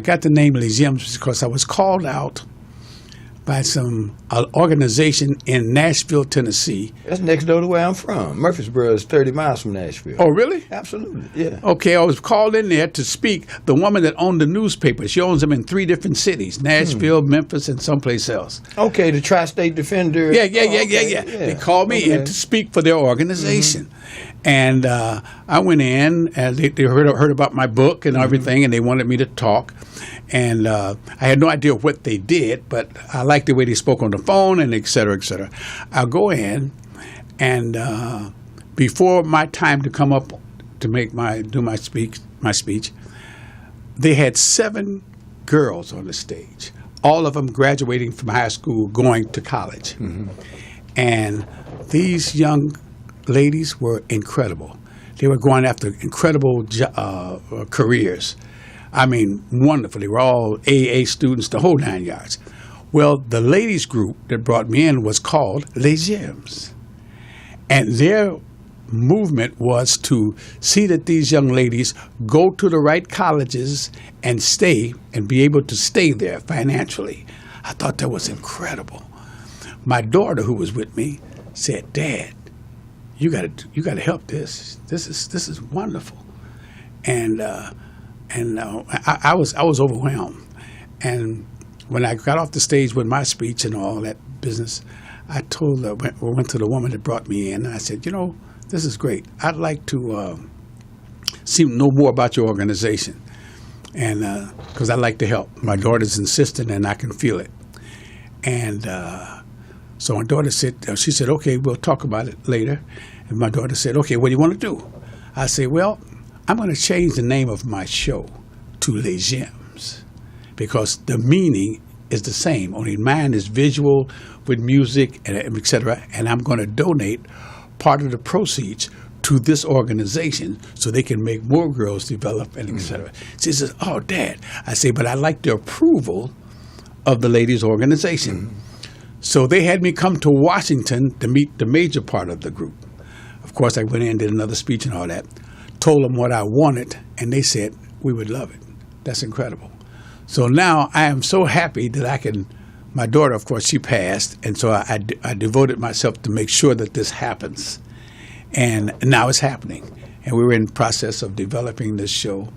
[SPEAKER 2] got the name Les Gems because I was called out by some organization in Nashville, Tennessee.
[SPEAKER 1] That's next door to where I'm from. Murfreesboro is 30 miles from Nashville.
[SPEAKER 2] Oh, really?
[SPEAKER 1] Absolutely, yeah.
[SPEAKER 2] Okay, I was called in there to speak. The woman that owned the newspaper, she owns them in 3 different cities, Nashville, Memphis, and someplace else.
[SPEAKER 1] Okay, the Tri-State Defender.
[SPEAKER 2] Yeah. They called me in to speak for their organization. And I went in, and they heard about my book and everything, and they wanted me to talk. And I had no idea what they did, but I liked the way they spoke on the phone, and et cetera, et cetera. I'll go in, and before my time to come up to do my speech, they had 7 girls on the stage, all of them graduating from high school, going to college. And these young ladies were incredible. They were going after incredible careers. I mean, wonderful. They were all AA students, the whole 9 yards. Well, the ladies group that brought me in was called Les Gems. And their movement was to see that these young ladies go to the right colleges and stay and be able to stay there financially. I thought that was incredible. My daughter, who was with me, said, "Dad, you got to help this. This is wonderful." And I was overwhelmed. And when I got off the stage with my speech and all that business, I went to the woman that brought me in, and I said, this is great. I'd like to know more about your organization, and because I'd like to help. My daughter's insistent, and I can feel it. And so my daughter said, she said, "Okay, we'll talk about it later." And my daughter said, "Okay, what do you want to do?" I said, "Well, I'm going to change the name of my show to Les Gems because the meaning is the same, only mine is visual with music and et cetera, and I'm going to donate part of the proceeds to this organization so they can make more girls develop and et cetera." She says, "Oh, Dad." I say, "But I like the approval of the ladies' organization." So they had me come to Washington to meet the major part of the group. Of course, I went in and did another speech and all that. Told them what I wanted, and they said, "We would love it." That's incredible. So now I am so happy that I can. My daughter, of course, she passed, and so I devoted myself to make sure that this happens. And now it's happening. And we're in the process of developing this show,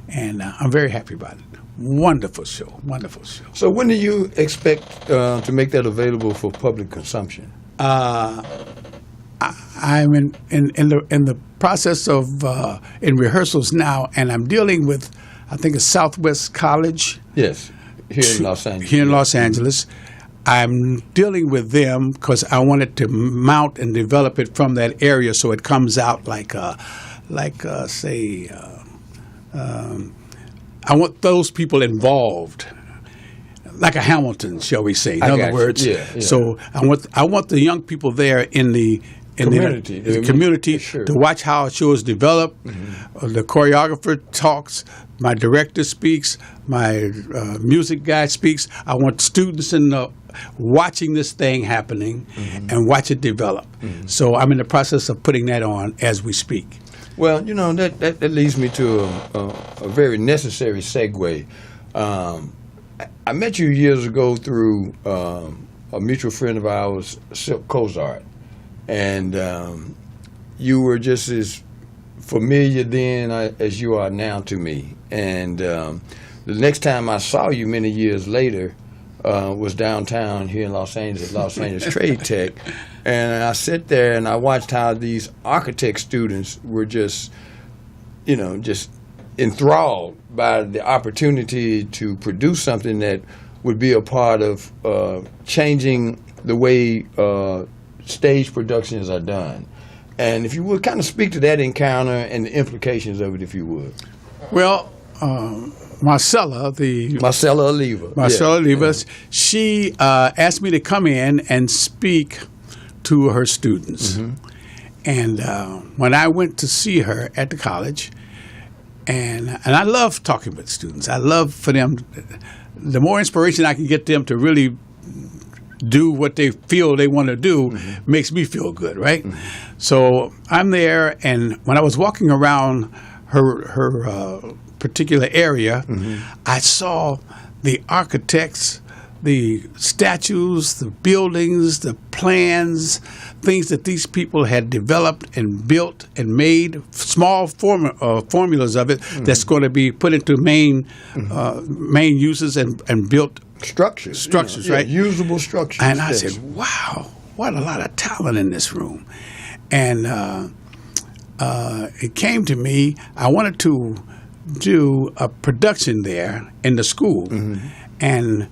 [SPEAKER 2] and I'm very happy about it. Wonderful show, wonderful show.
[SPEAKER 1] So when do you expect to make that available for public consumption?
[SPEAKER 2] I'm in the process of in rehearsals now, and I'm dealing with, I think it's Southwest College.
[SPEAKER 1] Yes, here in Los Angeles.
[SPEAKER 2] Here in Los Angeles. I'm dealing with them because I wanted to mount and develop it from that area so it comes out I want those people involved, like a Hamilton, shall we say? In other words, so I want the young people there in the community to watch how shows develop. The choreographer talks, my director speaks, my music guy speaks. I want students watching this thing happening and watch it develop. So I'm in the process of putting that on as we speak.
[SPEAKER 1] Well, that leads me to a very necessary segue. I met you years ago through a mutual friend of ours, Silk Cozart, and you were just as familiar then as you are now to me. And the next time I saw you many years later was downtown here in Los Angeles, Los Angeles Trade Tech. And I sat there and I watched how these architect students were just enthralled by the opportunity to produce something that would be a part of changing the way stage productions are done. And if you would kind of speak to that encounter and the implications of it, if you would.
[SPEAKER 2] Well, Marcella Oliva, she asked me to come in and speak to her students. And when I went to see her at the college, and I love talking with students. I love for them, the more inspiration I can get them to really do what they feel they want to do makes me feel good, right? So I'm there, and when I was walking around her particular area, I saw the architects, the statues, the buildings, the plans, things that these people had developed and built and made, small formulas of it that's going to be put into main uses and built structures, right?
[SPEAKER 1] Usable structures.
[SPEAKER 2] And I said, wow, what a lot of talent in this room. And it came to me, I wanted to do a production there in the school and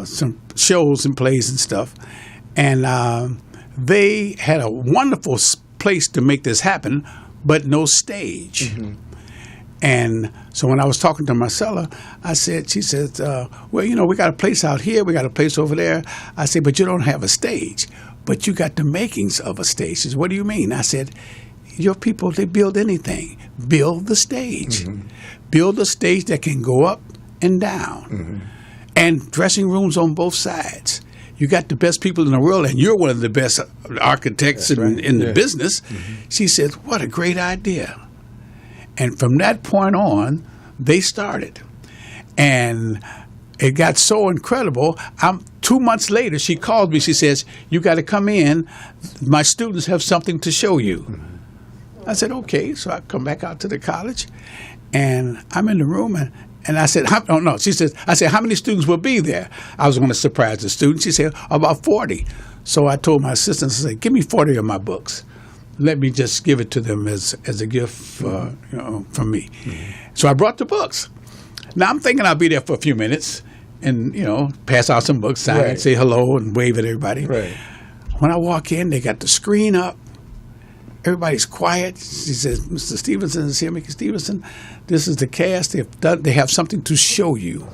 [SPEAKER 2] some shows and plays and stuff. And they had a wonderful place to make this happen, but no stage. And so when I was talking to Marcella, she said, well, you know, we got a place out here, we got a place over there. I said, but you don't have a stage, but you got the makings of a stage. She said, what do you mean? I said, your people, they build anything. Build the stage. Build a stage that can go up and down. And dressing rooms on both sides. You got the best people in the world, and you're one of the best architects in the business. She said, what a great idea. And from that point on, they started. And it got so incredible. 2 months later, she called me. She says, you got to come in. My students have something to show you. I said, okay. So I come back out to the college, and I'm in the room, and I said, she says, I said, how many students will be there? I was going to surprise the students. She said, about 40. So I told my assistant, I said, give me 40 of my books. Let me just give it to them as a gift from me. So I brought the books. Now I'm thinking I'll be there for a few minutes and, pass out some books, sign, say hello, and wave at everybody. When I walk in, they got the screen up. Everybody's quiet. She says, Mr. Stevenson is here, Mickey Stevenson. This is the cast. They have something to show you.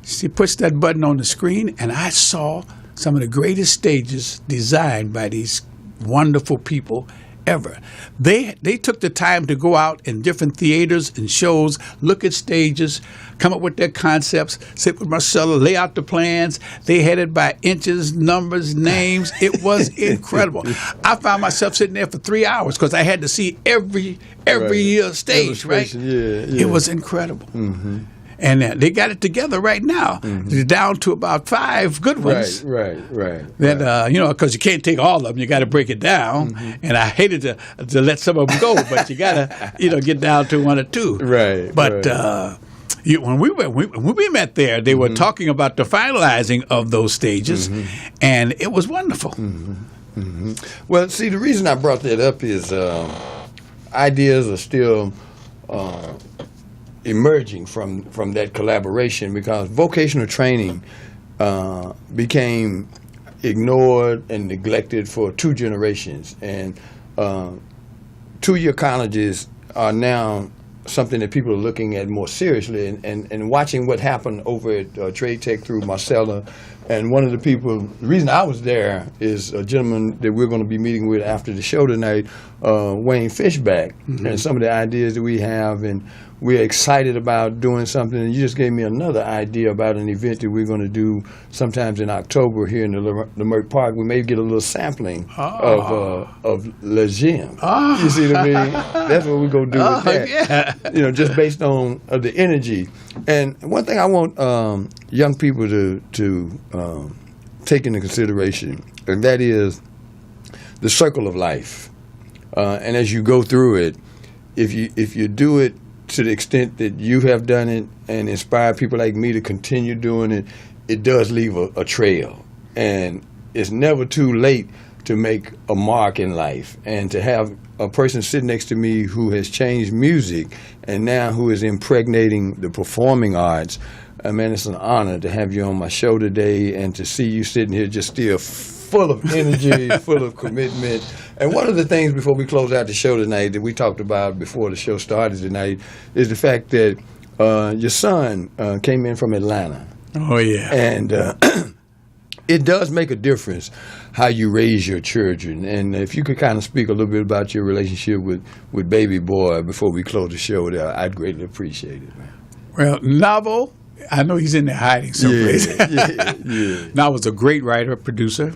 [SPEAKER 2] She puts that button on the screen, and I saw some of the greatest stages designed by these wonderful people ever. They took the time to go out in different theaters and shows, look at stages, come up with their concepts, sit with Marcella, lay out the plans. They had it by inches, numbers, names. It was incredible. I found myself sitting there for 3 hours because I had to see every stage, right? It was incredible. And they got it together right now. They're down to about 5 good ones. Right. That because you can't take all of them. You got to break it down. And I hated to let some of them go, but you got to get down to 1 or 2. But when we met there, they were talking about the finalizing of those stages, and it was wonderful.
[SPEAKER 1] Well, see, the reason I brought that up is ideas are still emerging from that collaboration, because vocational training became ignored and neglected for 2 generations, and 2-year colleges are now something that people are looking at more seriously, and watching what happened over at Trade Tech through Marcella. And one of the people, the reason I was there is a gentleman that we're going to be meeting with after the show tonight, Wayne Fishback, and some of the ideas that we have, and we're excited about doing something. And you just gave me another idea about an event that we're going to do sometimes in October here in the Leimert Park. We may get a little sampling of Le Gym. You see what I mean? That's what we're going to do with that. Just based on the energy. And one thing I want young people to take into consideration, and that is the circle of life. And as you go through it, if you do it to the extent that you have done it and inspire people like me to continue doing it, it does leave a trail. And it's never too late to make a mark in life. And to have a person sit next to me who has changed music and now who is impregnating the performing arts, man, it's an honor to have you on my show today and to see you sitting here just still full of energy, full of commitment. And one of the things before we close out the show tonight that we talked about before the show started tonight is the fact that your son came in from Atlanta.
[SPEAKER 2] Oh, yeah.
[SPEAKER 1] And it does make a difference how you raise your children. And if you could kind of speak a little bit about your relationship with baby boy before we close the show there, I'd greatly appreciate it, man.
[SPEAKER 2] Well, Novel, I know he's in there hiding someplace.
[SPEAKER 1] Yeah.
[SPEAKER 2] Novel's a great writer, producer.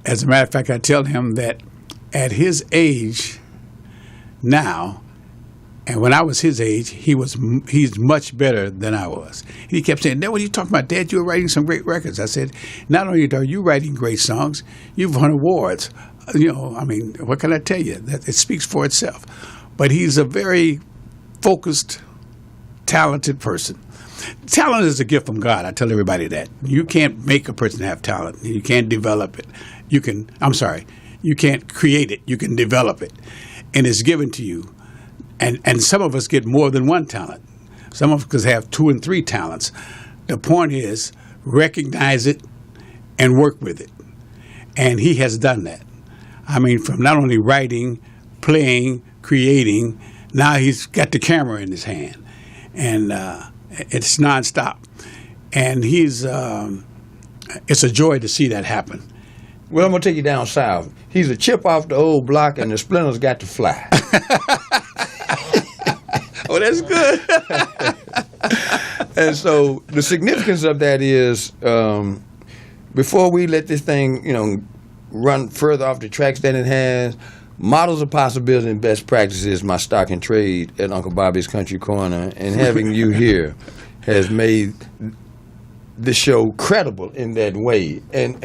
[SPEAKER 2] As a matter of fact, I tell him that at his age now, and when I was his age, he's much better than I was. He kept saying, "Dad, what are you talking about? Dad, you're writing some great records." I said, "Not only are you writing great songs, you've won awards. I mean, what can I tell you? That it speaks for itself." But he's a very focused, talented person. Talent is a gift from God. I tell everybody that. You can't make a person have talent. You can't develop it. You can't create it. You can develop it. And it's given to you. And some of us get more than one talent. Some of us have 2 and 3 talents. The point is, recognize it and work with it. And he has done that. I mean, from not only writing, playing, creating, now he's got the camera in his hand. And it's nonstop. And it's a joy to see that happen.
[SPEAKER 1] Well, I'm going to take you down south. He's a chip off the old block, and the splinters got to fly.
[SPEAKER 2] Oh, that's good.
[SPEAKER 1] And so the significance of that is before we let this thing, run further off the tracks than it has, models of possibility and best practices, my stock and trade at Uncle Bobby's Country Corner, and having you here has made the show credible in that way. And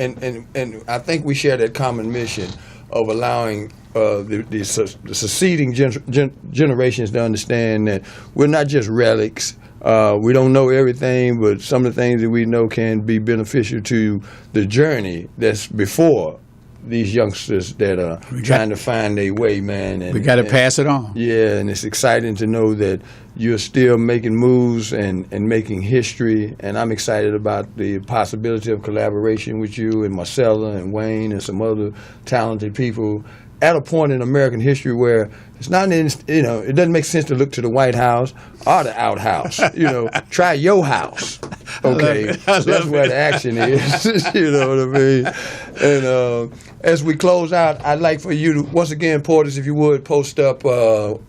[SPEAKER 1] I think we share that common mission of allowing the succeeding generations to understand that we're not just relics. We don't know everything, but some of the things that we know can be beneficial to the journey that's before these youngsters that are trying to find their way, man. And
[SPEAKER 2] we got to pass it on.
[SPEAKER 1] Yeah, and it's exciting to know that you're still making moves and making history, and I'm excited about the possibility of collaboration with you and Marcella and Wayne and some other talented people at a point in American history where it's not, it doesn't make sense to look to the White House or the outhouse. Try your house. Okay, that's where the action is. You know what I mean? And as we close out, I'd like for you to once again, Portis, if you would, post up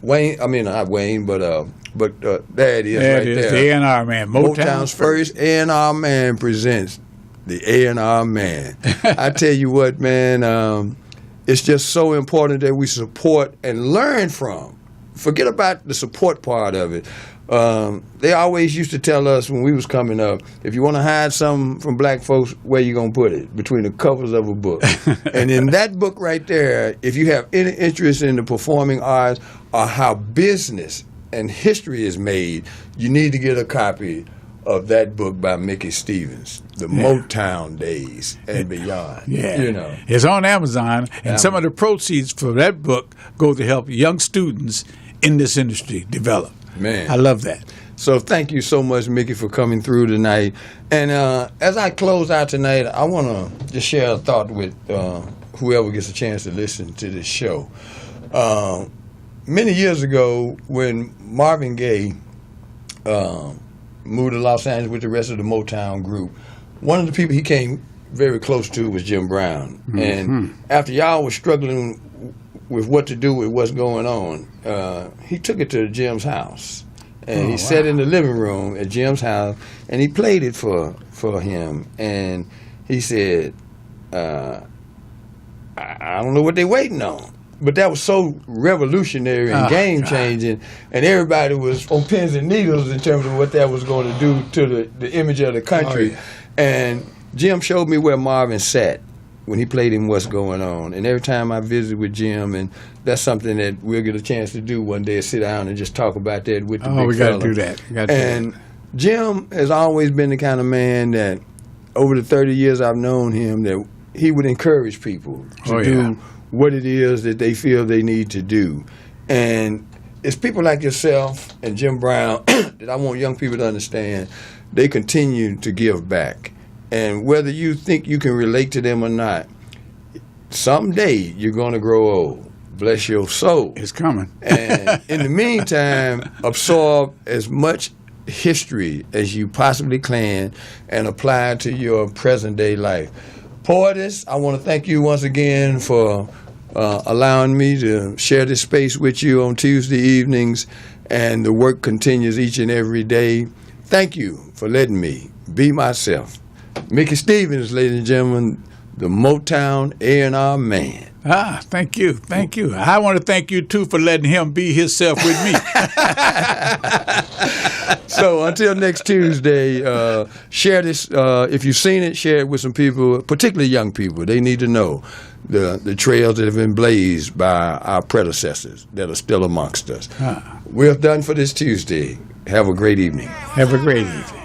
[SPEAKER 1] Wayne. I mean, not Wayne, but there it is.
[SPEAKER 2] There
[SPEAKER 1] right
[SPEAKER 2] it is,
[SPEAKER 1] there.
[SPEAKER 2] the A&R man.
[SPEAKER 1] Motown's first A&R man presents the A&R man. I tell you what, man. It's just so important that we support and learn from. Forget about the support part of it. They always used to tell us when we was coming up, if you want to hide something from black folks, where you going to put it? Between the covers of a book. And in that book right there, if you have any interest in the performing arts or how business and history is made, you need to get a copy of that book by Mickey Stevenson, The Motown Days and Beyond.
[SPEAKER 2] Yeah. It's on Amazon, and some of the proceeds for that book go to help young students in this industry develop.
[SPEAKER 1] Man.
[SPEAKER 2] I love that.
[SPEAKER 1] So thank you so much, Mickey, for coming through tonight. And as I close out tonight, I want to just share a thought with whoever gets a chance to listen to this show. Many years ago, when Marvin Gaye moved to Los Angeles with the rest of the Motown group, one of the people he came very close to was Jim Brown. Mm-hmm. And after y'all were struggling with what to do with what's going on, he took it to Jim's house. And he sat in the living room at Jim's house, and he played it for him. And he said, I don't know what they're waiting on. But that was so revolutionary and game-changing, and everybody was on pins and needles in terms of what that was going to do to the image of the country. Oh, yeah. And Jim showed me where Marvin sat when he played in What's Going On. And every time I visit with Jim, and that's something that we'll get a chance to do one day, sit down and just talk about that with the big fella.
[SPEAKER 2] We got to do that.
[SPEAKER 1] And Jim has always been the kind of man that, over the 30 years I've known him, that he would encourage people to do what it is that they feel they need to do. And it's people like yourself and Jim Brown that I want young people to understand. They continue to give back. And whether you think you can relate to them or not, someday you're going to grow old. Bless your soul.
[SPEAKER 2] It's coming.
[SPEAKER 1] And in the meantime, absorb as much history as you possibly can and apply it to your present day life. Poetess, I want to thank you once again for allowing me to share this space with you on Tuesday evenings, and the work continues each and every day. Thank you for letting me be myself. Mickey Stevenson, ladies and gentlemen, the Motown A&R man.
[SPEAKER 2] Thank you. I want to thank you, too, for letting him be himself with me.
[SPEAKER 1] So until next Tuesday, share this. If you've seen it, share it with some people, particularly young people. They need to know the trails that have been blazed by our predecessors that are still amongst us. We're done for this Tuesday. Have a great evening.
[SPEAKER 2] Have a great evening.